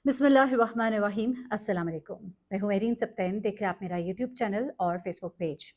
बिस्मिल्लाहिर्रहमानिर्रहीम अस्सलाम वालेकुम। मैं हूँ मेरीन सब्तैन, देख रहे हैं आप मेरा यूट्यूब चैनल और फेसबुक पेज।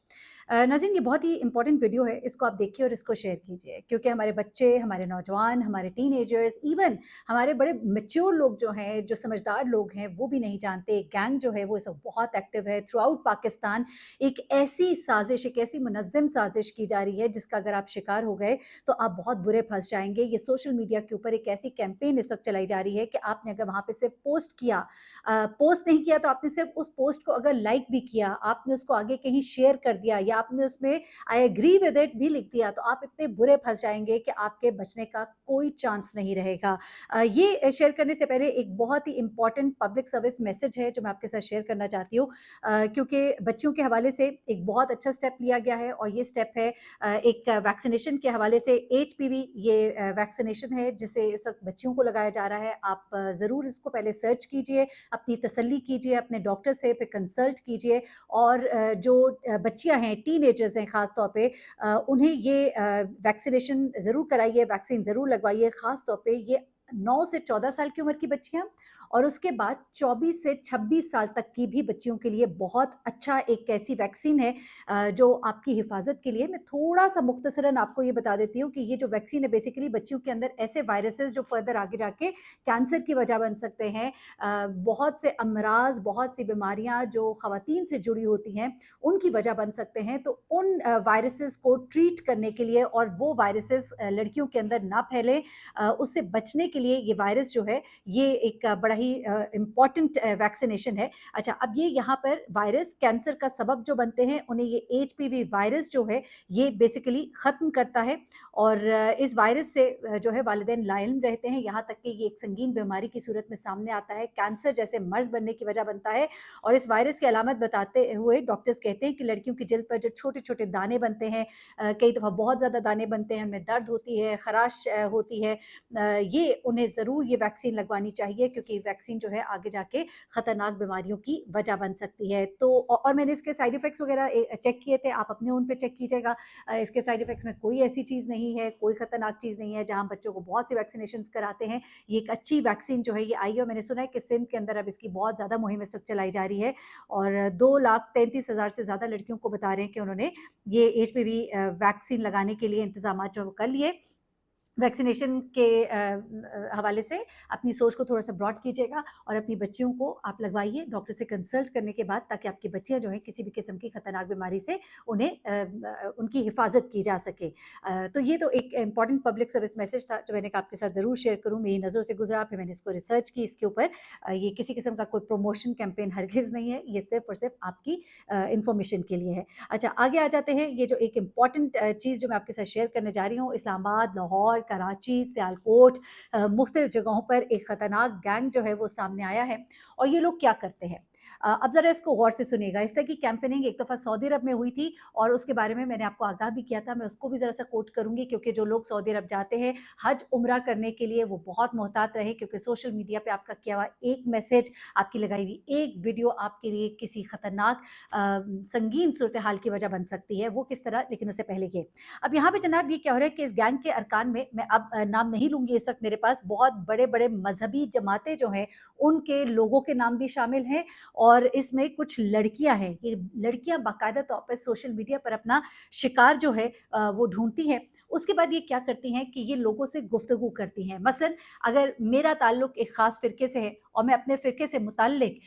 नाज़रीन, ये बहुत ही इंपॉर्टेंट वीडियो है, इसको आप देखिए और इसको शेयर कीजिए क्योंकि हमारे बच्चे, हमारे नौजवान, हमारे टीनेजर्स, इवन हमारे बड़े मैच्योर लोग जो हैं, जो समझदार लोग हैं, वो भी नहीं जानते। गैंग जो है वो इस वक्त बहुत एक्टिव है थ्रू आउट पाकिस्तान। एक ऐसी साजिश, एक ऐसी मुनज़्ज़म साजिश की जा रही है जिसका अगर आप शिकार हो गए तो आप बहुत बुरे फंस जाएंगे। ये सोशल मीडिया के ऊपर एक ऐसी कैंपेन इस वक्त चलाई जा रही है कि आपने अगर वहाँ पे सिर्फ पोस्ट किया, पोस्ट नहीं किया तो आपने सिर्फ उस पोस्ट को अगर लाइक भी किया, आपने उसको आगे कहीं शेयर कर दिया या आपने उसमें आई एग्री विद इट भी लिख दिया, तो आप इतने बुरे फंस जाएंगे कि आपके बचने का कोई चांस नहीं रहेगा। ये शेयर करने से पहले एक बहुत ही इंपॉर्टेंट पब्लिक सर्विस मैसेज है जो मैं आपके साथ शेयर करना चाहती हूँ, क्योंकि बच्चियों के हवाले से एक बहुत अच्छा स्टेप लिया गया है और ये स्टेप है एक वैक्सीनेशन के हवाले से। एचपीवी ये वैक्सीनेशन है जिसे इस वक्त बच्चियों को लगाया जा रहा है। आप ज़रूर इसको पहले सर्च कीजिए, अपनी तसल्ली कीजिए, अपने डॉक्टर से फिर कंसल्ट कीजिए। और जो बच्चियां हैं, टीनेजर्स हैं ख़ास तौर पे, उन्हें ये वैक्सीनेशन ज़रूर कराइए, वैक्सीन ज़रूर लगवाइए। ख़ास तौर पे ये 9 से 14 साल की उम्र की बच्चियां और उसके बाद 24 से 26 साल तक की भी बच्चियों के लिए बहुत अच्छा एक ऐसी वैक्सीन है जो आपकी हिफाजत के लिए। मैं थोड़ा-सा मुख्तसरन आपको ये बता देती हूँ कि ये जो वैक्सीन है बेसिकली बच्चियों के अंदर ऐसे वायरसेस जो फर्दर आगे जाके कैंसर की वजह बन सकते हैं, बहुत से अमराज, बहुत सी बीमारियाँ जो ख़वातीन से जुड़ी होती हैं, उनकी वजह बन सकते हैं। तो उन वायरसेस को ट्रीट करने के लिए और वो वायरसेस लड़कियों के अंदर ना फैलें, उससे बचने के लिए ये वायरस जो है ये एक बड़ा ही इम्पॉर्टेंट वैक्सीनेशन है। अच्छा, अब ये यहाँ पर वायरस कैंसर का सबब जो बनते हैं उन्हें ये एचपीवी वायरस जो है ये बेसिकली ख़त्म करता है। और इस वायरस से जो है वालिदैन लाइल रहते हैं, यहाँ तक कि ये एक संगीन बीमारी की सूरत में सामने आता है, कैंसर जैसे मर्ज़ बनने की वजह बनता है। और इस वायरस की अलामत बताते हुए डॉक्टर्स कहते हैं कि लड़कियों की जल्द पर जो छोटे-छोटे दाने बनते हैं, कई दफ़ा बहुत ज़्यादा दाने बनते हैं, उनमें दर्द होती है, ख़राश होती है, ये उन्हें ज़रूर ये वैक्सीन लगवानी चाहिए क्योंकि वैक्सीन जो है आगे जाके ख़तरनाक बीमारियों की वजह बन सकती है। तो और मैंने इसके साइड इफ़ेक्ट्स वगैरह चेक किए थे, आप अपने उन पे चेक कीजिएगा। इसके साइड इफ़ेक्ट्स में कोई ऐसी चीज़ नहीं है, कोई ख़तरनाक चीज़ नहीं है। जहाँ बच्चों को बहुत सी वैक्सीनेशंस कराते हैं, ये एक अच्छी वैक्सीन जो है ये आई है। और मैंने सुना है कि सिंध के अंदर अब इसकी बहुत ज़्यादा मुहिम इस वक्त चलाई जा रही है और 2,33,000 से ज़्यादा लड़कियों को बता रहे हैं कि उन्होंने ये एचपीवी वैक्सीन लगाने के लिए इंतजाम जो कर लिए। वैक्सीनेशन के हवाले से अपनी सोच को थोड़ा-सा ब्रॉड कीजिएगा और अपनी बच्चियों को आप लगवाइए डॉक्टर से कंसल्ट करने के बाद, ताकि आपकी बच्चियाँ जो हैं किसी भी किस्म की खतरनाक बीमारी से उन्हें उनकी हिफाजत की जा सके। तो ये तो एक इम्पॉर्टेंट पब्लिक सर्विस मैसेज था जो मैंने कहा आपके साथ ज़रूर शेयर करूँ। मेरी नज़रों से गुज़रा, फिर मैंने इसको रिसर्च की इसके ऊपर। ये किसी किस्म का कोई प्रमोशन कैंपेन हरगिज़ नहीं है, ये सिर्फ़ और सिर्फ़ आपकी इन्फॉर्मेशन के लिए है। अच्छा, आगे आ जाते हैं। ये जो एक इम्पॉर्टेंट चीज़ जो मैं आपके साथ शेयर करने जा रही हूँ, इस्लामाबाद, लाहौर, कराची, सियालकोट, मुख्तलिफ जगहों पर एक ख़तरनाक गैंग जो है वो सामने आया है। और ये लोग क्या करते हैं, अब ज़रा इसको गौर से सुनिएगा। इस तरह की कैंपेनिंग एक दफ़ा सऊदी अरब में हुई थी और उसके बारे में मैंने आपको आगाह भी किया था। मैं उसको भी ज़रा-सा कोट करूँगी क्योंकि जो लोग सऊदी अरब जाते हैं हज उम्रा करने के लिए वो बहुत मोहतात रहें, क्योंकि सोशल मीडिया पे आपका किया हुआ एक मैसेज, आपकी लगाई हुई एक वीडियो आपके लिए किसी खतरनाक संगीन सूरत हाल की वजह बन सकती है। वो किस तरह, लेकिन उससे पहले ये, अब यहाँ पे जनाब ये क्या हो रहा है कि इस गैंग के अरकान में, मैं अब नाम नहीं लूँगी इस वक़्त मेरे पास, बहुत बड़े-बड़े मज़हबी जमातें जो हैं उनके लोगों के नाम भी शामिल हैं और इसमें कुछ लड़कियाँ हैं। ये लड़कियाँ बाकायदा तौर पे सोशल मीडिया पर अपना शिकार जो है वो ढूँढती हैं। उसके बाद ये क्या करती हैं कि ये लोगों से गुफ्तगू करती हैं। मसलन अगर मेरा ताल्लुक एक ख़ास फ़िरके से है और मैं अपने फ़िरके से मुतल्लिक़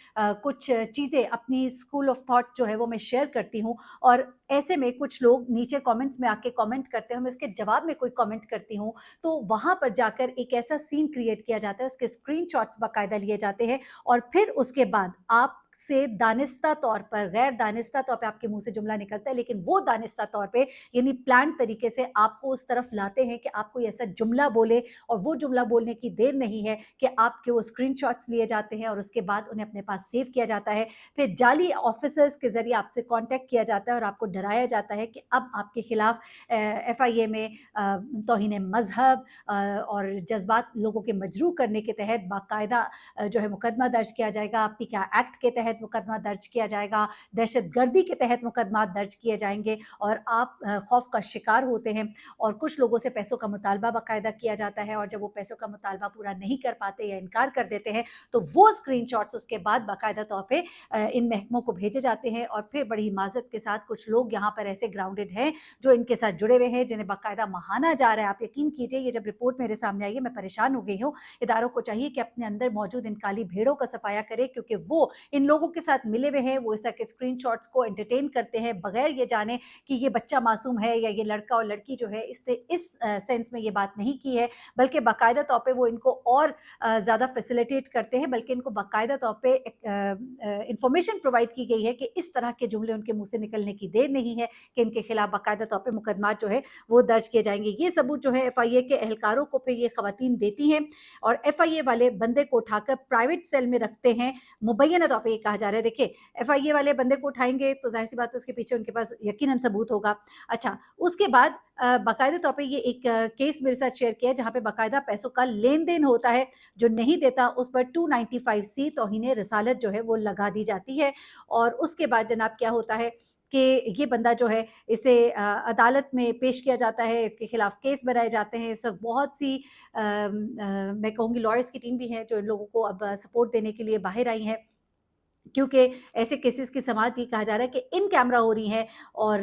कुछ चीज़ें, अपनी स्कूल ऑफ थॉट जो है वो मैं शेयर करती हूँ और ऐसे में कुछ लोग नीचे कमेंट्स में आके कमेंट करते हैं, मैं उसके जवाब में कोई कमेंट करती हूँ, तो वहाँ पर जाकर एक ऐसा सीन क्रिएट किया जाता है, उसके स्क्रीनशॉट्स बाकायदा लिए जाते हैं और फिर उसके बाद आप से दानिस्ता तौर पर, गैर दानिस्ता तौर पे आपके मुँह से जुमला निकलता है, लेकिन वो दानिस्ता तौर पे यानी प्लान्ड तरीके से आपको उस तरफ लाते हैं कि आप कोई ऐसा जुमला बोले और वो जुमला बोलने की देर नहीं है कि आपके वो स्क्रीनशॉट्स लिए जाते हैं और उसके बाद उन्हें अपने पास सेव किया जाता है। फिर जाली ऑफ़िसर्स के ज़रिए आपसे कॉन्टैक्ट किया जाता है और आपको डराया जाता है कि अब आपके खिलाफ एफआईए में तौहीन मज़हब और जज़्बात लोगों के मजरूह करने के तहत बाकायदा जो है मुकदमा दर्ज किया जाएगा, पीका एक्ट के तहत तहत मुकदमा दर्ज किया जाएगा, दहशतगर्दी के तहत मुकदमा दर्ज किए जाएंगे और आप खौफ का शिकार होते हैं और कुछ लोगों से पैसों का मुतालबा बाकायदा किया जाता है और जब वो पैसों का मुतालबा पूरा नहीं कर पाते या इनकार कर देते हैं तो वो स्क्रीनशॉट्स उसके बाद बाकायदा तौर पे इन महकमों को भेजे जाते हैं और फिर बड़ी हिमाजत के साथ कुछ लोग यहाँ पर ऐसे ग्राउंडेड हैं जो इनके साथ जुड़े हुए हैं, जिन्हें बाकायदा महाना जा रहा है। आप यकीन कीजिए, ये जब रिपोर्ट मेरे सामने आई है मैं परेशान हो गई हूँ। इदारों को चाहिए कि अपने अंदर मौजूद इन काली भेड़ों का सफाया करे, क्योंकि वो इन लोगों के साथ मिले हुए हैं, वो इस तरह के स्क्रीनशॉट्स को एंटरटेन करते हैं बगैर ये जाने कि ये बच्चा मासूम है या ये लड़का और लड़की जो है इसने इस सेंस में ये बात नहीं की है, बल्कि बाकायदा तौर पे वो इनको और ज़्यादा फैसिलिटेट करते हैं, बल्कि इनको बाकायदा तौर पे इंफॉर्मेशन प्रोवाइड की गई है कि इस तरह के जुमले उनके मुंह से निकलने की देर नहीं है कि इनके खिलाफ बाकायदा तौर पे मुकदमा जो है वो दर्ज किए जाएंगे। ये सबूत जो है एफआईए के एहलकारों को फिर ये खवातीन देती हैं और एफआईए वाले बंदे को उठाकर प्राइवेट सेल में रखते हैं। मुबैना तौर पे ये कहा जा रहा है, देखिए एफआईए वाले बंदे को उठाएंगे तो जाहिर सी बात है उसके पीछे उनके पास यकीनन सबूत होगा। अच्छा, उसके बाद बाकायदा तौर पे ये एक केस मेरे साथ शेयर किया है जहाँ पे बाकायदा पैसों का लेन देन होता है, जो नहीं देता उस पर 295C तौहीन रसालत जो है वो लगा दी जाती है। और उसके बाद जनाब क्या होता है कि ये बंदा जो है इसे अदालत में पेश किया जाता है, इसके खिलाफ केस बनाए जाते हैं। इस वक्त बहुत सी मैं कहूँगी लॉयर्स की टीम भी है जो इन लोगों को अब सपोर्ट देने के लिए बाहर आई हैं, क्योंकि ऐसे केसेस की समाअत ये कहा जा रहा है कि इन कैमरा हो रही हैं और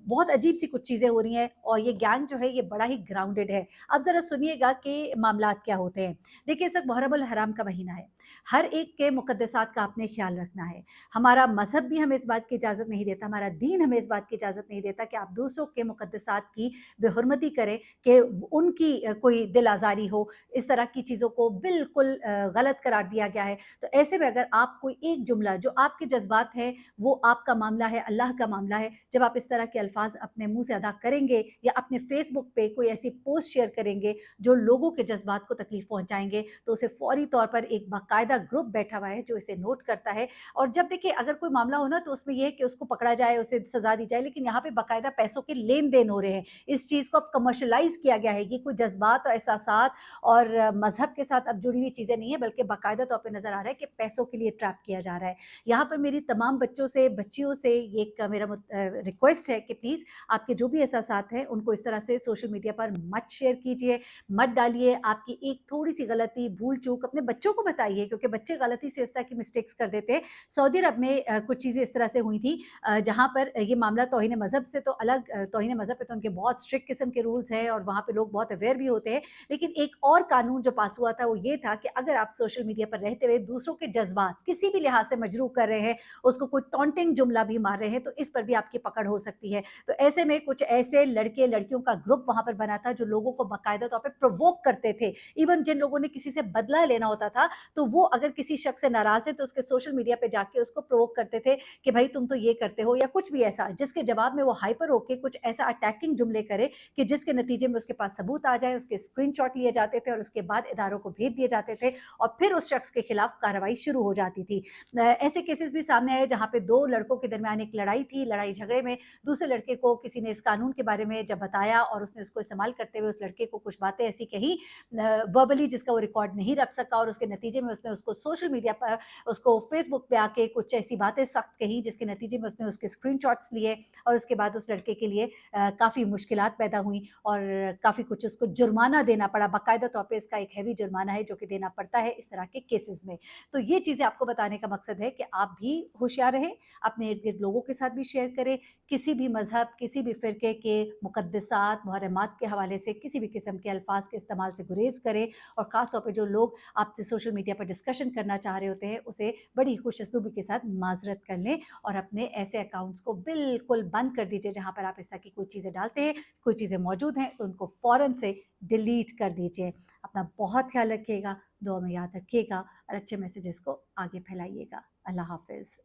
बहुत अजीब सी कुछ चीज़ें हो रही हैं और ये गैंग जो है ये बड़ा ही ग्राउंडेड है। अब ज़रा सुनिएगा कि मामलात क्या होते हैं। देखिए, इस वक्त मुहर्रम अल हराम का महीना है, हर एक के मुक़द्दसात का आपने ख्याल रखना है। हमारा मज़हब भी हमें इस बात की इजाज़त नहीं देता, हमारा दीन हमें इस बात की इजाज़त नहीं देता कि आप दूसरों के मुक़द्दसात की बेहुरमती करें, कि उनकी कोई दिल आज़ारी हो, इस तरह की चीज़ों को बिल्कुल गलत करार दिया गया है। तो ऐसे में अगर आप कोई एक जुमला जो आपके जज्बात है वो आपका मामला है, अल्लाह का मामला है, जब आप इस तरह के अल्फाज अपने मुंह से अदा करेंगे या अपने फेसबुक पे कोई ऐसी पोस्ट शेयर करेंगे जो लोगों के जज्बात को तकलीफ पहुंचाएंगे, तो उसे फौरी तौर पर एक बाकायदा ग्रुप बैठा हुआ है जो इसे नोट करता है। और जब देखिए अगर कोई मामला हो ना तो उसमें यह है कि उसको पकड़ा जाए, उसे सजा दी जाए, लेकिन यहाँ पे बाकायदा पैसों के लेन देन हो रहे हैं। इस चीज़ को अब कमर्शलाइज किया गया है, ये कोई जज्बात और एहसासात और मजहब के साथ अब जुड़ी हुई चीज़ें नहीं है, बल्कि बाकायदा तौर पर नजर आ रहा है कि पैसों के लिए ट्रैप किया जा रहा है। यहाँ पर मेरी तमाम बच्चों से, बच्चियों से ये एक मेरा रिक्वेस्ट है कि प्लीज़ आपके जो भी एहसासात हैं उनको इस तरह से सोशल मीडिया पर मत शेयर कीजिए, मत डालिए। आपकी एक थोड़ी-सी गलती, भूल-चूक अपने बच्चों को बताइए, क्योंकि बच्चे गलती से इस तरह की मिस्टेक्स कर देते हैं। सऊदी अरब में कुछ चीज़ें इस तरह से हुई थी जहाँ पर ये मामला तौहीन मज़हब से तो अलग, तौहीन मज़हब पे तो उनके बहुत स्ट्रिक्ट किस्म के रूल्स हैं और वहाँ पे लोग बहुत अवेयर भी होते हैं। लेकिन एक और कानून जो पास हुआ था वो ये था कि अगर आप सोशल मीडिया पर रहते हुए दूसरों के जज़्बात किसी भी लिहाज से मजरूह कर रहे हैं, उसको कोई टॉन्टिंग जुमला भी मार रहे हैं, तो इस पर भी आपकी पकड़ हो सकती है। तो ऐसे में कुछ ऐसे लड़के लड़कियों का ग्रुप वहाँ पर बना था जो लोगों को बाकायदा तौर पे प्रोवोक करते थे। इवन जिन लोगों ने किसी से बदला लेना होता था, तो वो अगर किसी शख्स से नाराज़ है तो उसके सोशल मीडिया पे जाके उसको प्रोवोक करते थे कि भाई तुम तो ये करते हो या कुछ भी ऐसा, जिसके जवाब में वो हाइपर होके कुछ ऐसा अटैकिंग जुमले करे कि जिसके नतीजे में उसके पास सबूत आ जाए, उसके स्क्रीनशॉट लिए जाते थे और उसके बाद इदारों को भेज दिए जाते थे और फिर उस शख्स के खिलाफ कार्रवाई शुरू हो जाती थी। ऐसे केसेस भी सामने आए जहाँ पे 2 लड़कों के दरमियान एक लड़ाई थी, लड़ाई झगड़े में दूसरे लड़के को किसी ने इस कानून के बारे में जब बताया और उसने उसको इस्तेमाल करते हुए उस लड़के को कुछ बातें ऐसी कही वर्बली, जिसका वो रिकॉर्ड नहीं रख सका और उसके नतीजे में उसने उसको सोशल मीडिया पर, उसको फेसबुक पे आके कुछ ऐसी बातें सख्त कही जिसके नतीजे में उसने उसके स्क्रीनशॉट्स लिए और उसके बाद उस लड़के के लिए काफ़ी मुश्किलात पैदा हुई और काफ़ी कुछ उसको जुर्माना देना पड़ा। बाकायदा तौर पे इसका एक हैवी जुर्माना है जो कि देना पड़ता है इस तरह के केसेस में। तो ये चीज़ें आपको बताने का मकसद है कि आप भी होशियार रहें, अपने इर्द-गिर्द लोगों के साथ भी शेयर करें। किसी भी मज़हब, किसी भी फ़िरके के मुक़द्दसात, मुहर्रमात के हवाले से किसी भी किस्म के अल्फ़ाज़ के इस्तेमाल से गुरेज़ करें और ख़ास तौर पे जो लोग आपसे सोशल मीडिया पर डिस्कशन करना चाह रहे होते हैं, उसे बड़ी खुशअस्लूबी के साथ माज़रत कर लें और अपने ऐसे अकाउंट्स को बिल्कुल बंद कर दीजिए जहाँ पर आप इस तरह की कोई चीज़ें डालते हैं, कोई चीज़ें मौजूद हैं, तो उनको फ़ौरन से डिलीट कर दीजिए। अपना बहुत ख़्याल रखिएगा, दुआ में याद रखिएगा और अच्छे मैसेजेस को आगे फैलाइएगा। अल्लाह हाफ़िज़।